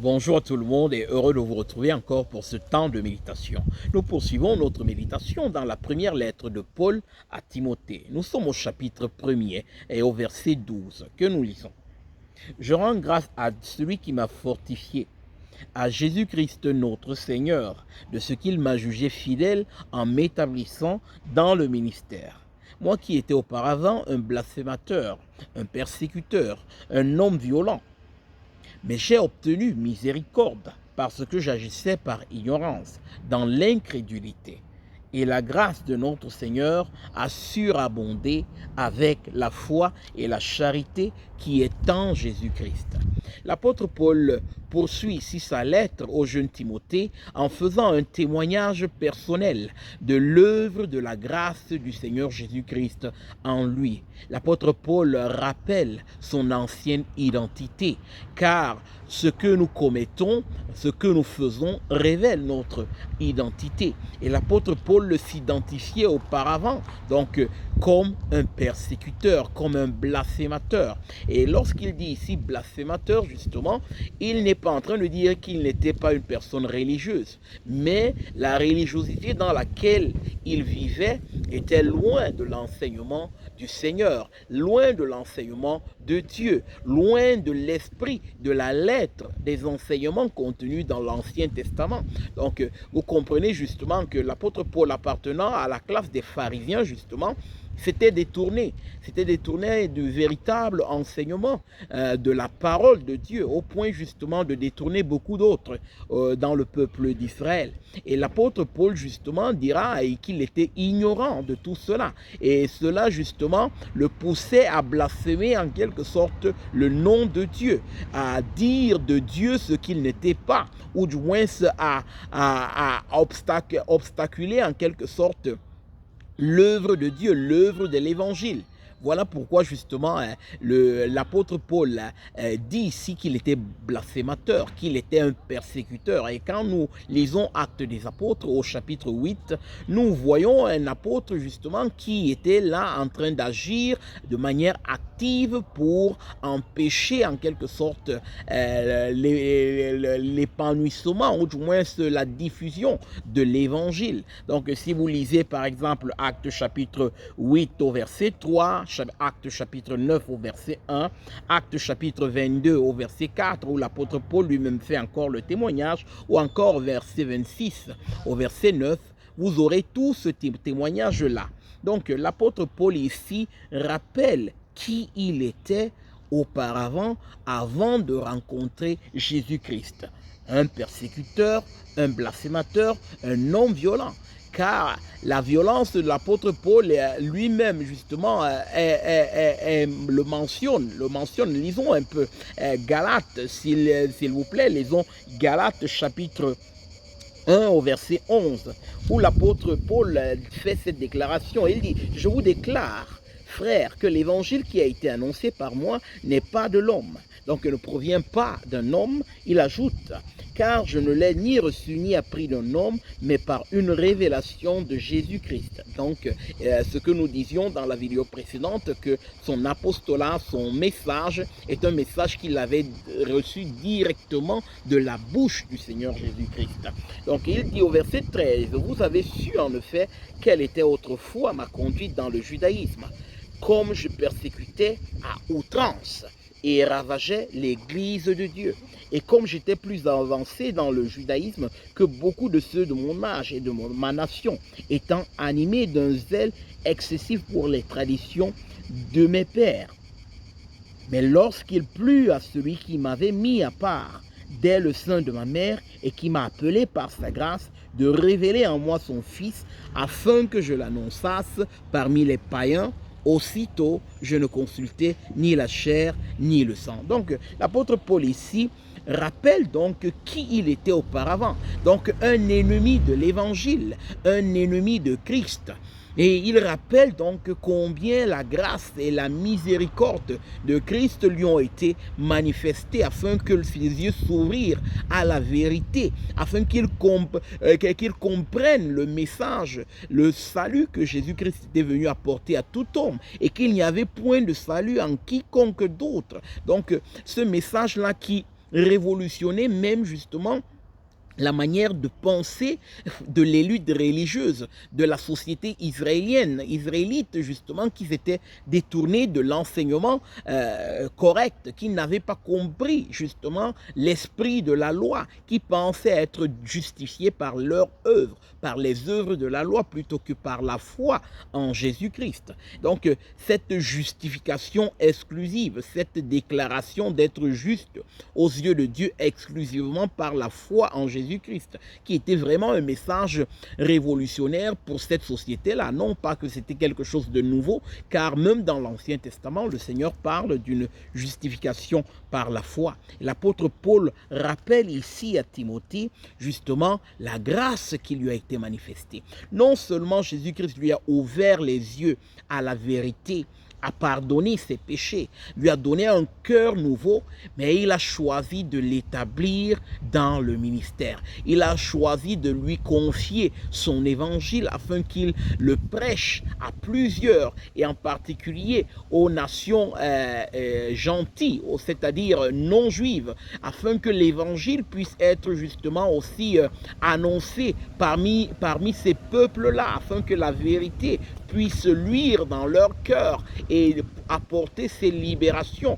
Bonjour à tout le monde et heureux de vous retrouver encore pour ce temps de méditation. Nous poursuivons notre méditation dans la première lettre de Paul à Timothée. Nous sommes au chapitre 1er et au verset 12 que nous lisons. Je rends grâce à celui qui m'a fortifié, à Jésus-Christ notre Seigneur, de ce qu'il m'a jugé fidèle en m'établissant dans le ministère. Moi qui étais auparavant un blasphémateur, un persécuteur, un homme violent, mais j'ai obtenu miséricorde parce que j'agissais par ignorance, dans l'incrédulité. Et la grâce de notre Seigneur a surabondé avec la foi et la charité qui est en Jésus-Christ. L'apôtre Paul poursuit ici sa lettre au jeune Timothée en faisant un témoignage personnel de l'œuvre de la grâce du Seigneur Jésus-Christ en lui. L'apôtre Paul rappelle son ancienne identité, car ce que nous commettons, ce que nous faisons révèle notre identité. Et l'apôtre Paul s'identifiait auparavant, donc comme un persécuteur, comme un blasphémateur. Et lorsqu'il dit ici blasphémateur, justement, il n'est pas en train de dire qu'il n'était pas une personne religieuse, mais la religiosité dans laquelle il vivait était loin de l'enseignement du Seigneur, loin de l'enseignement de Dieu, loin de l'esprit, de la lettre des enseignements contenus dans l'Ancien Testament. Donc, vous comprenez justement que l'apôtre Paul appartenant à la classe des pharisiens, justement, c'était détourné du véritable enseignement de la parole de Dieu, au point justement de détourner beaucoup d'autres dans le peuple d'Israël. Et l'apôtre Paul justement dira qu'il était ignorant de tout cela. Et cela justement le poussait à blasphémer en quelque sorte le nom de Dieu, à dire de Dieu ce qu'il n'était pas, ou du moins à obstaculer en quelque sorte l'œuvre de Dieu, l'œuvre de l'Évangile. Voilà pourquoi justement l'apôtre Paul dit ici qu'il était blasphémateur, qu'il était un persécuteur. Et quand nous lisons Actes des Apôtres au chapitre 8, nous voyons un apôtre justement qui était là en train d'agir de manière active pour empêcher en quelque sorte l'épanouissement ou du moins la diffusion de l'Évangile. Donc si vous lisez par exemple Actes chapitre 8 au verset 3, Actes chapitre 9 au verset 1, Actes chapitre 22 au verset 4, où l'apôtre Paul lui-même fait encore le témoignage, ou encore verset 26 au verset 9, vous aurez tout ce témoignage-là. Donc l'apôtre Paul ici rappelle qui il était auparavant, avant de rencontrer Jésus-Christ. Un persécuteur, un blasphémateur, un homme violent. Car la violence de l'apôtre Paul lui-même, justement, le mentionne. Lisons un peu Galates, s'il vous plaît, lisons Galates chapitre 1 au verset 11, où l'apôtre Paul fait cette déclaration. Il dit, je vous déclare, frères, que l'évangile qui a été annoncé par moi n'est pas de l'homme. Donc, il ne provient pas d'un homme. Il ajoute, car je ne l'ai ni reçu ni appris d'un homme, mais par une révélation de Jésus-Christ. Donc, ce que nous disions dans la vidéo précédente, que son apostolat, son message, est un message qu'il avait reçu directement de la bouche du Seigneur Jésus-Christ. Donc, il dit au verset 13, vous avez su en effet quelle était autrefois ma conduite dans le judaïsme, comme je persécutais à outrance et ravageait l'église de Dieu. Et comme j'étais plus avancé dans le judaïsme que beaucoup de ceux de mon âge et de ma nation, étant animé d'un zèle excessif pour les traditions de mes pères. Mais lorsqu'il plut à celui qui m'avait mis à part dès le sein de ma mère et qui m'a appelé par sa grâce de révéler en moi son Fils, afin que je l'annonçasse parmi les païens, aussitôt, je ne consultais ni la chair ni le sang. Donc, l'apôtre Paul ici rappelle donc qui il était auparavant. Donc, un ennemi de l'évangile, un ennemi de Christ. Et il rappelle donc combien la grâce et la miséricorde de Christ lui ont été manifestées afin que ses yeux s'ouvrirent à la vérité, afin qu'il comprenne le message, le salut que Jésus-Christ était venu apporter à tout homme et qu'il n'y avait point de salut en quiconque d'autre. Donc ce message-là qui révolutionné même justement la manière de penser de l'élite religieuse de la société israélite justement, qui s'était détournée de l'enseignement correct, qui n'avait pas compris justement l'esprit de la loi, qui pensaient être justifiés par leur œuvre, par les œuvres de la loi plutôt que par la foi en Jésus-Christ. Donc cette justification exclusive, cette déclaration d'être juste aux yeux de Dieu exclusivement par la foi en Jésus-Christ, qui était vraiment un message révolutionnaire pour cette société-là. Non pas que c'était quelque chose de nouveau, car même dans l'Ancien Testament, le Seigneur parle d'une justification par la foi. L'apôtre Paul rappelle ici à Timothée justement la grâce qui lui a été manifestée. Non seulement Jésus-Christ lui a ouvert les yeux à la vérité, a pardonné ses péchés, lui a donné un cœur nouveau, mais il a choisi de l'établir dans le ministère. Il a choisi de lui confier son évangile afin qu'il le prêche à plusieurs, et en particulier aux nations gentilles, c'est-à-dire non juives, afin que l'évangile puisse être justement aussi annoncé parmi ces peuples-là, afin que la vérité puisse luire dans leur cœur et apporter cette libération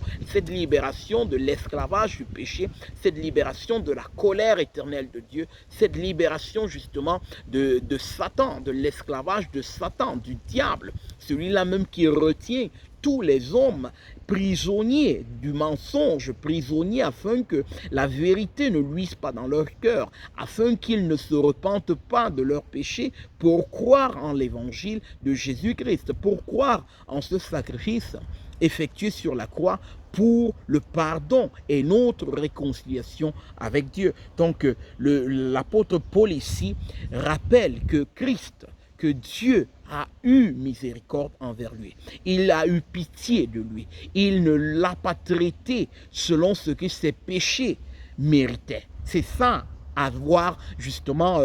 de l'esclavage du péché, cette libération de la colère éternelle de Dieu, cette libération justement de Satan, de l'esclavage de Satan, du diable, celui-là même qui retient tous les hommes prisonniers du mensonge, prisonniers afin que la vérité ne luise pas dans leur cœur, afin qu'ils ne se repentent pas de leurs péchés pour croire en l'évangile de Jésus-Christ, pour croire en ce sacrifice effectué sur la croix pour le pardon et notre réconciliation avec Dieu. Donc l'apôtre Paul ici rappelle que Christ, que Dieu a eu miséricorde envers lui. Il a eu pitié de lui. Il ne l'a pas traité selon ce que ses péchés méritaient. C'est ça, avoir justement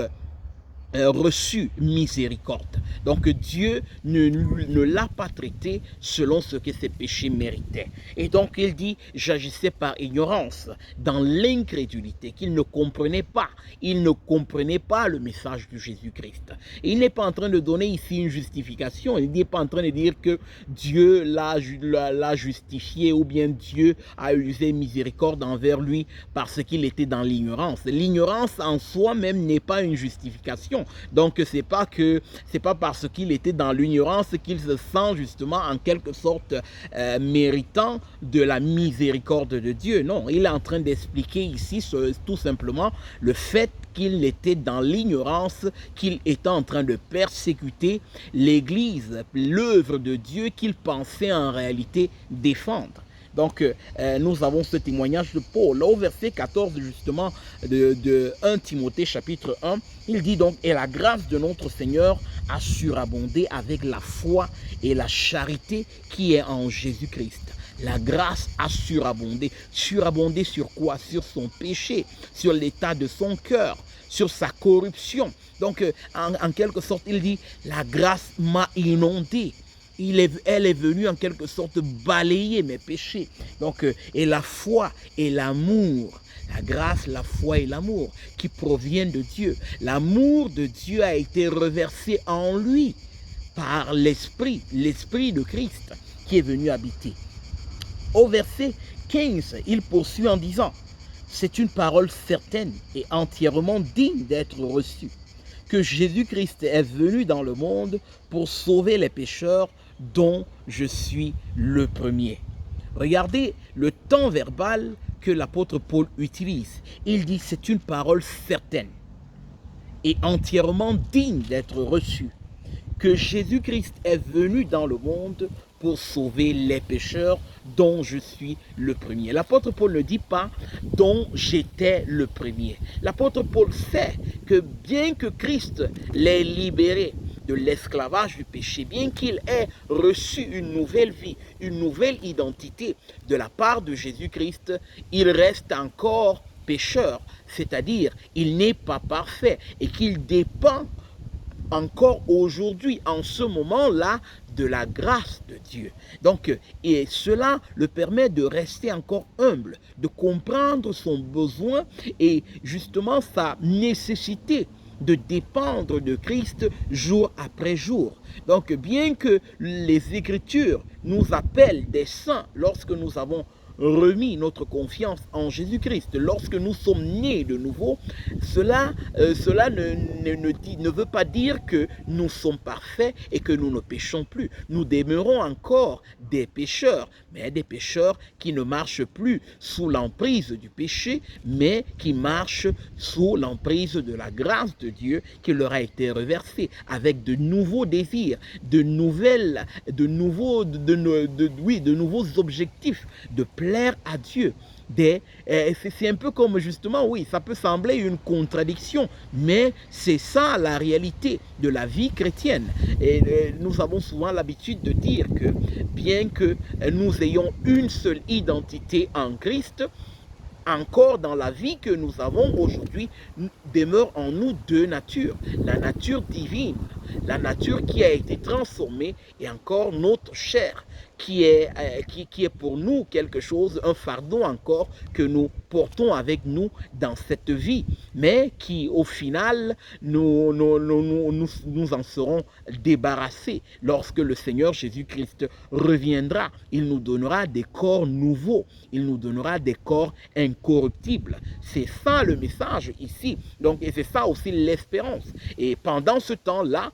reçu miséricorde. Donc Dieu ne l'a pas traité selon ce que ses péchés méritaient. Et donc il dit, j'agissais par ignorance, dans l'incrédulité, qu'il ne comprenait pas. Il ne comprenait pas le message de Jésus-Christ. Il n'est pas en train de donner ici une justification. Il n'est pas en train de dire que Dieu l'a justifié ou bien Dieu a usé miséricorde envers lui parce qu'il était dans l'ignorance. L'ignorance en soi-même n'est pas une justification. Donc c'est pas parce qu'il était dans l'ignorance qu'il se sent justement en quelque sorte méritant de la miséricorde de Dieu. Non, il est en train d'expliquer ici tout simplement le fait qu'il était dans l'ignorance, qu'il était en train de persécuter l'Église, l'œuvre de Dieu qu'il pensait en réalité défendre. Donc, nous avons ce témoignage de Paul. Au verset 14, justement, de 1 Timothée, chapitre 1, il dit donc, « Et la grâce de notre Seigneur a surabondé avec la foi et la charité qui est en Jésus-Christ. » La grâce a surabondé. Surabondé sur quoi? Sur son péché, sur l'état de son cœur, sur sa corruption. Donc, en quelque sorte, il dit, « La grâce m'a inondé. » Elle est venue en quelque sorte balayer mes péchés. Donc, et la foi et l'amour, la grâce, la foi et l'amour qui proviennent de Dieu. L'amour de Dieu a été reversé en lui par l'Esprit de Christ qui est venu habiter. Au verset 15, il poursuit en disant, c'est une parole certaine et entièrement digne d'être reçue, que Jésus-Christ est venu dans le monde pour sauver les pécheurs, dont je suis le premier. Regardez le temps verbal que l'apôtre Paul utilise. Il dit c'est une parole certaine et entièrement digne d'être reçue, que Jésus-Christ est venu dans le monde pour sauver les pécheurs, dont je suis le premier. L'apôtre Paul ne dit pas dont j'étais le premier. L'apôtre Paul sait que bien que Christ l'ait libéré de l'esclavage du péché, bien qu'il ait reçu une nouvelle vie, une nouvelle identité de la part de Jésus-Christ, il reste encore pécheur, c'est-à-dire il n'est pas parfait et qu'il dépend encore aujourd'hui, en ce moment-là, de la grâce de Dieu. Donc, et cela le permet de rester encore humble, de comprendre son besoin et justement sa nécessité de dépendre de Christ jour après jour. Donc, bien que les Écritures nous appellent des saints lorsque nous avons remis notre confiance en Jésus-Christ, lorsque nous sommes nés de nouveau, cela ne veut pas dire que nous sommes parfaits et que nous ne péchons plus. Nous demeurons encore des pécheurs, mais des pécheurs qui ne marchent plus sous l'emprise du péché, mais qui marchent sous l'emprise de la grâce de Dieu qui leur a été reversée, avec de nouveaux désirs, de nouveaux objectifs, de plaire à Dieu. C'est un peu comme justement, oui, ça peut sembler une contradiction, mais c'est ça la réalité de la vie chrétienne. Et nous avons souvent l'habitude de dire que bien que nous ayons une seule identité en Christ, encore dans la vie que nous avons aujourd'hui, demeure en nous deux natures. La nature divine, la nature qui a été transformée, et encore notre chair, qui est pour nous quelque chose, un fardeau encore que nous portons avec nous dans cette vie, mais qui au final nous en serons débarrassés lorsque le Seigneur Jésus-Christ reviendra. Il nous donnera des corps nouveaux, il nous donnera des corps incorruptibles. C'est ça le message ici. Donc, et c'est ça aussi l'espérance. Et pendant ce temps-là,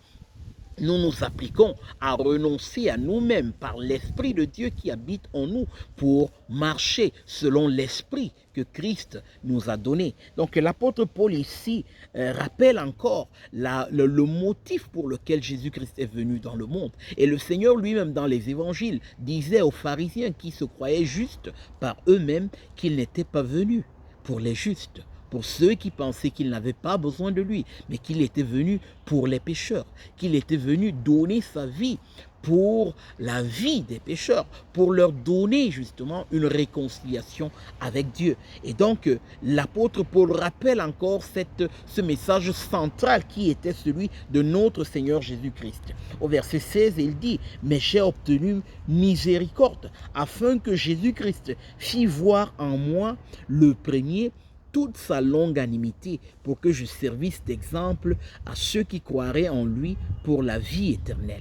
nous nous appliquons à renoncer à nous-mêmes par l'Esprit de Dieu qui habite en nous pour marcher selon l'Esprit que Christ nous a donné. Donc l'apôtre Paul ici rappelle encore le motif pour lequel Jésus-Christ est venu dans le monde. Et le Seigneur lui-même dans les évangiles disait aux pharisiens qui se croyaient justes par eux-mêmes qu'il n'était pas venu pour les justes, pour ceux qui pensaient qu'il n'avait pas besoin de lui, mais qu'il était venu pour les pécheurs, qu'il était venu donner sa vie pour la vie des pécheurs, pour leur donner justement une réconciliation avec Dieu. Et donc, l'apôtre Paul rappelle encore ce message central qui était celui de notre Seigneur Jésus-Christ. Au verset 16, il dit « Mais j'ai obtenu miséricorde, afin que Jésus-Christ fît voir en moi le premier toute sa longanimité, pour que je servisse d'exemple à ceux qui croiraient en lui pour la vie éternelle. »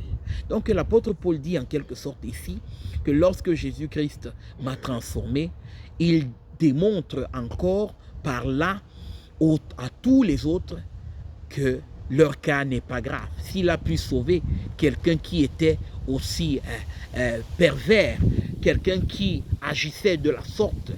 Donc l'apôtre Paul dit en quelque sorte ici que lorsque Jésus-Christ m'a transformé, il démontre encore par là à tous les autres que leur cas n'est pas grave. S'il a pu sauver quelqu'un qui était aussi pervers, quelqu'un qui agissait de la sorte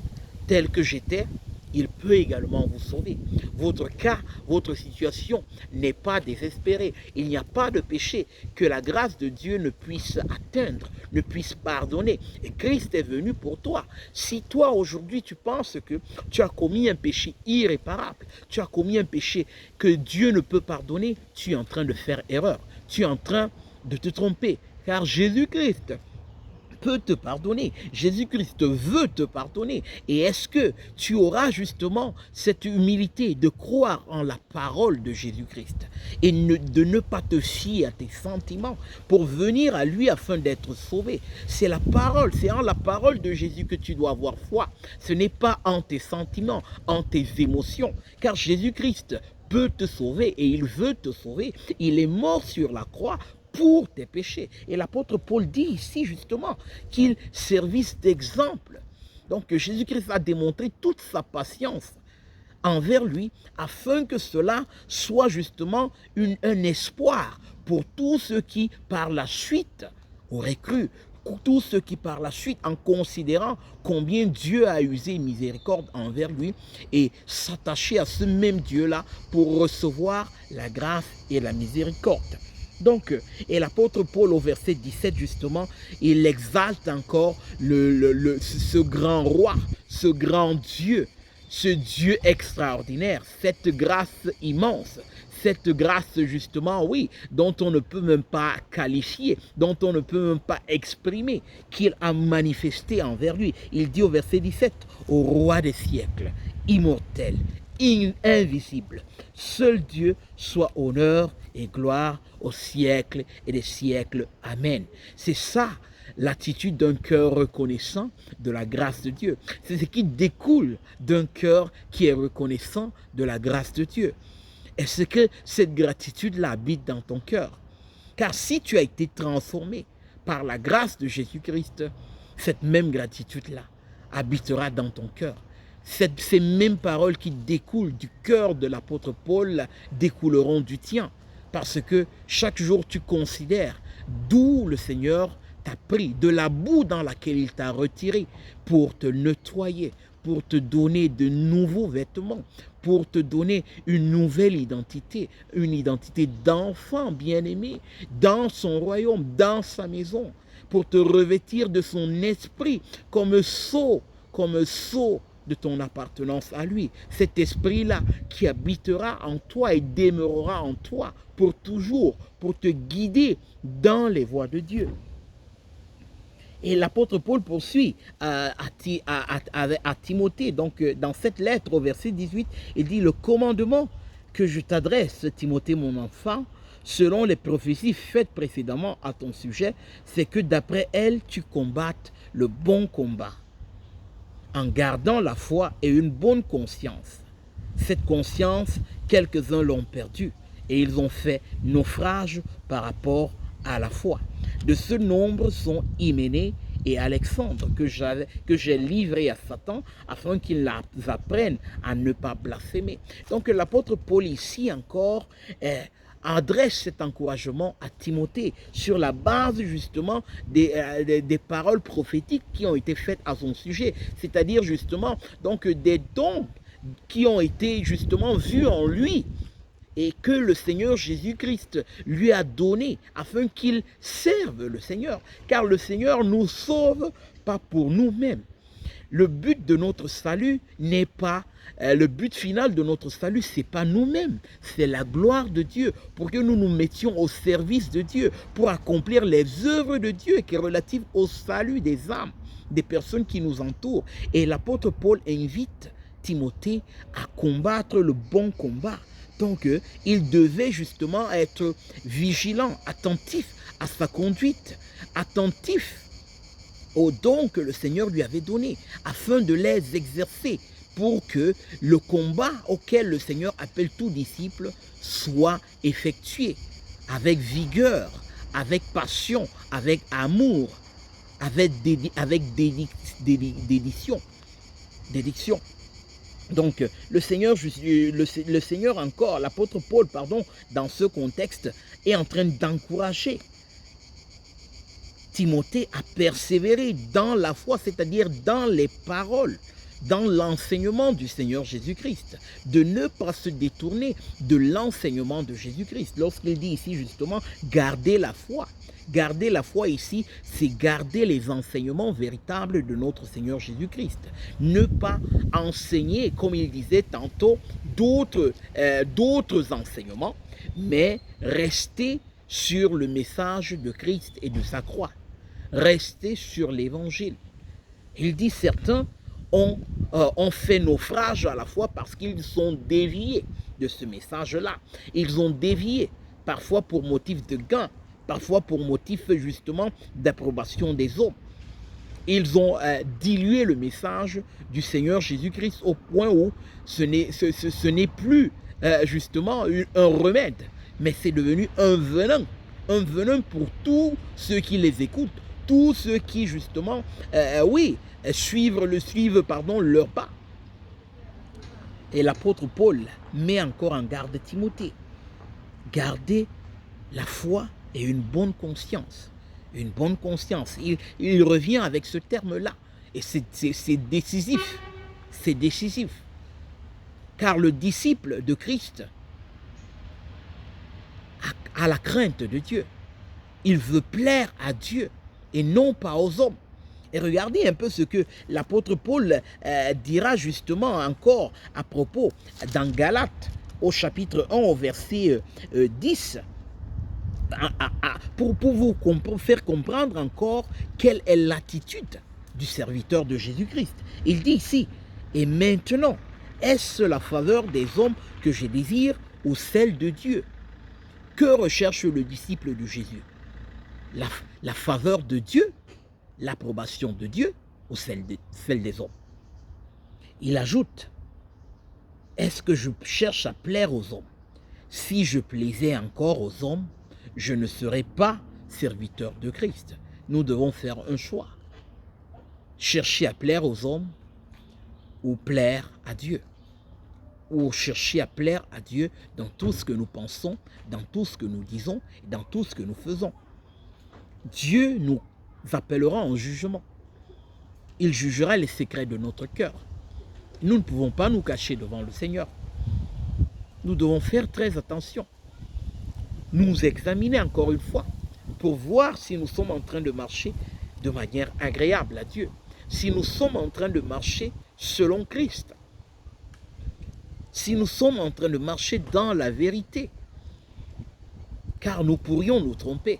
tel que j'étais, il peut également vous sauver. Votre cas, votre situation n'est pas désespérée. Il n'y a pas de péché que la grâce de Dieu ne puisse atteindre, ne puisse pardonner. Et Christ est venu pour toi. Si toi aujourd'hui tu penses que tu as commis un péché irréparable, tu as commis un péché que Dieu ne peut pardonner, tu es en train de faire erreur. Tu es en train de te tromper. Car Jésus-Christ peut te pardonner. Jésus-Christ veut te pardonner. Et est-ce que tu auras justement cette humilité de croire en la parole de Jésus-Christ et de ne pas te fier à tes sentiments pour venir à lui afin d'être sauvé? C'est la parole, c'est en la parole de Jésus que tu dois avoir foi. Ce n'est pas en tes sentiments, en tes émotions. Car Jésus-Christ peut te sauver et il veut te sauver. Il est mort sur la croix pour tes péchés. Et l'apôtre Paul dit ici justement qu'il servisse d'exemple. Donc Jésus-Christ a démontré toute sa patience envers lui afin que cela soit justement un espoir pour tous ceux qui par la suite auraient cru, tous ceux qui par la suite, en considérant combien Dieu a usé miséricorde envers lui et s'attacher à ce même Dieu-là pour recevoir la grâce et la miséricorde. Donc, et l'apôtre Paul au verset 17 justement, il exalte encore ce grand roi, ce grand Dieu, ce Dieu extraordinaire, cette grâce immense, cette grâce justement, oui, dont on ne peut même pas qualifier, dont on ne peut même pas exprimer, qu'il a manifesté envers lui. Il dit au verset 17, au roi des siècles, immortel, invisible. Seul Dieu soit honneur et gloire au siècle et des siècles. Amen. C'est ça l'attitude d'un cœur reconnaissant de la grâce de Dieu. C'est ce qui découle d'un cœur qui est reconnaissant de la grâce de Dieu. Est-ce que cette gratitude-là habite dans ton cœur? Car si tu as été transformé par la grâce de Jésus-Christ, cette même gratitude-là habitera dans ton cœur. Ces mêmes paroles qui découlent du cœur de l'apôtre Paul découleront du tien. Parce que chaque jour tu considères d'où le Seigneur t'a pris, de la boue dans laquelle il t'a retiré pour te nettoyer, pour te donner de nouveaux vêtements, pour te donner une nouvelle identité, une identité d'enfant bien-aimé dans son royaume, dans sa maison, pour te revêtir de son esprit comme sceau de ton appartenance à lui. Cet esprit-là qui habitera en toi et demeurera en toi pour toujours, pour te guider dans les voies de Dieu. Et l'apôtre Paul poursuit à Timothée, donc dans cette lettre au verset 18, il dit: le commandement que je t'adresse, Timothée mon enfant, selon les prophéties faites précédemment à ton sujet, c'est que d'après elles, tu combattes le bon combat, en gardant la foi et une bonne conscience. Cette conscience, quelques-uns l'ont perdue et ils ont fait naufrage par rapport à la foi. De ce nombre sont Hyménée et Alexandre que j'ai livrés à Satan afin qu'ils apprennent à ne pas blasphémer. Donc l'apôtre Paul ici encore adresse cet encouragement à Timothée sur la base justement des paroles prophétiques qui ont été faites à son sujet, c'est-à-dire justement donc des dons qui ont été justement vus en lui et que le Seigneur Jésus-Christ lui a donné afin qu'il serve le Seigneur. Car le Seigneur nous sauve pas pour nous-mêmes. Le but de notre salut n'est pas, le but final de notre salut, c'est pas nous-mêmes. C'est la gloire de Dieu, pour que nous nous mettions au service de Dieu, pour accomplir les œuvres de Dieu qui sont relatives au salut des âmes, des personnes qui nous entourent. Et l'apôtre Paul invite Timothée à combattre le bon combat. Donc, il devait justement être vigilant, attentif à sa conduite, attentif aux dons que le Seigneur lui avait donnés, afin de les exercer, pour que le combat auquel le Seigneur appelle tout disciple soit effectué avec vigueur, avec passion, avec amour, avec dédiction. Donc, le Seigneur encore, l'apôtre Paul, pardon, dans ce contexte, est en train d'encourager Timothée à persévérer dans la foi, c'est-à-dire dans les paroles, dans l'enseignement du Seigneur Jésus-Christ, de ne pas se détourner de l'enseignement de Jésus-Christ. Lorsqu'il dit ici justement, garder la foi. Garder la foi ici, c'est garder les enseignements véritables de notre Seigneur Jésus-Christ. Ne pas enseigner, comme il disait tantôt, d'autres enseignements, mais rester sur le message de Christ et de sa croix. Rester sur l'évangile. Il dit certains ont fait naufrage à la fois parce qu'ils sont déviés de ce message-là. Ils ont dévié, parfois pour motif de gain, parfois pour motif justement d'approbation des hommes. Ils ont dilué le message du Seigneur Jésus-Christ au point où ce n'est plus justement un remède, mais c'est devenu un venin pour tous ceux qui les écoutent, tous ceux qui justement, suivent leur pas. Et l'apôtre Paul met encore en garde Timothée. Gardez la foi et une bonne conscience. Une bonne conscience. Il revient avec ce terme-là. Et c'est décisif. C'est décisif. Car le disciple de Christ a la crainte de Dieu. Il veut plaire à Dieu et non pas aux hommes. Et regardez un peu ce que l'apôtre Paul dira justement encore à propos dans Galates au chapitre 1 au verset 10 pour vous faire comprendre encore quelle est l'attitude du serviteur de Jésus-Christ. Il dit ici, et maintenant, Est-ce la faveur des hommes que je désire ou celle de Dieu? Que recherche le disciple de Jésus? La faveur de Dieu, l'approbation de Dieu ou celle des hommes? Il ajoute, est-ce que je cherche à plaire aux hommes? Si je plaisais encore aux hommes, je ne serais pas serviteur de Christ. Nous devons faire un choix. Chercher à plaire aux hommes ou plaire à Dieu. Ou chercher à plaire à Dieu dans tout ce que nous pensons, dans tout ce que nous disons, dans tout ce que nous faisons. Dieu nous appellera en jugement. Il jugera les secrets de notre cœur. Nous ne pouvons pas nous cacher devant le Seigneur. Nous devons faire très attention. Nous examiner encore une fois pour voir si nous sommes en train de marcher de manière agréable à Dieu. Si nous sommes en train de marcher selon Christ. Si nous sommes en train de marcher dans la vérité. Car nous pourrions nous tromper.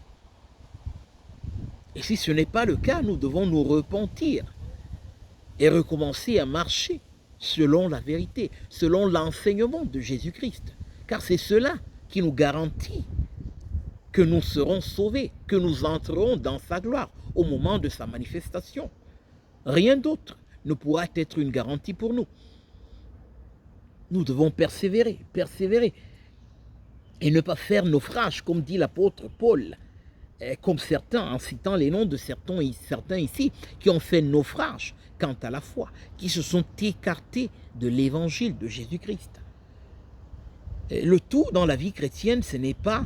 Et si ce n'est pas le cas, nous devons nous repentir et recommencer à marcher selon la vérité, selon l'enseignement de Jésus-Christ. Car c'est cela qui nous garantit que nous serons sauvés, que nous entrerons dans sa gloire au moment de sa manifestation. Rien d'autre ne pourra être une garantie pour nous. Nous devons persévérer, persévérer et ne pas faire naufrage, comme dit l'apôtre Paul, comme certains, en citant les noms de certains ici, qui ont fait naufrage quant à la foi, qui se sont écartés de l'évangile de Jésus-Christ. Le tout dans la vie chrétienne, ce n'est pas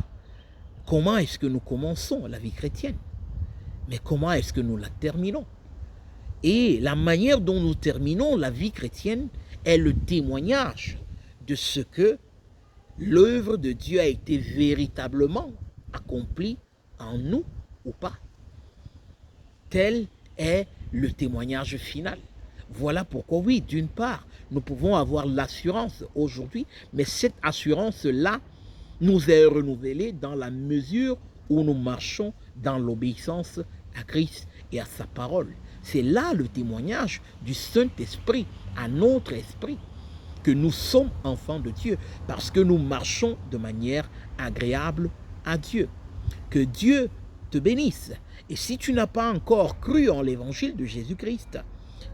comment est-ce que nous commençons la vie chrétienne, mais comment est-ce que nous la terminons. Et la manière dont nous terminons la vie chrétienne est le témoignage de ce que l'œuvre de Dieu a été véritablement accomplie en nous ou pas. Tel est le témoignage final. Voilà pourquoi, oui, d'une part, nous pouvons avoir l'assurance aujourd'hui, mais cette assurance-là nous est renouvelée dans la mesure où nous marchons dans l'obéissance à Christ et à sa parole. C'est là le témoignage du Saint-Esprit à notre esprit que nous sommes enfants de Dieu parce que nous marchons de manière agréable à Dieu. Que Dieu te bénisse. Et si tu n'as pas encore cru en l'évangile de Jésus-Christ,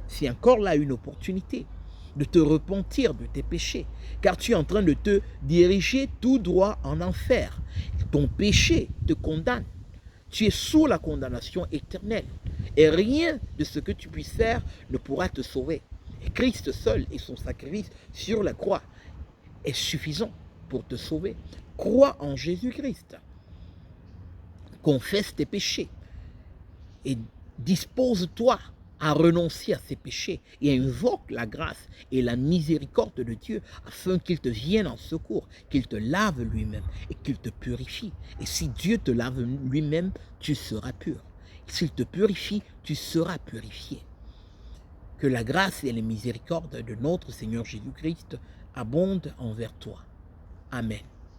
c'est encore là une opportunité de te repentir de tes péchés, car tu es en train de te diriger tout droit en enfer. Ton péché te condamne. Tu es sous la condamnation éternelle. Et rien de ce que tu puisses faire ne pourra te sauver. Et Christ seul et son sacrifice sur la croix est suffisant pour te sauver. Crois en Jésus-Christ. Confesse tes péchés et dispose-toi à renoncer à ces péchés et invoque la grâce et la miséricorde de Dieu afin qu'il te vienne en secours, qu'il te lave lui-même et qu'il te purifie. Et si Dieu te lave lui-même, tu seras pur. S'il te purifie, tu seras purifié. Que la grâce et la miséricorde de notre Seigneur Jésus-Christ abondent envers toi. Amen.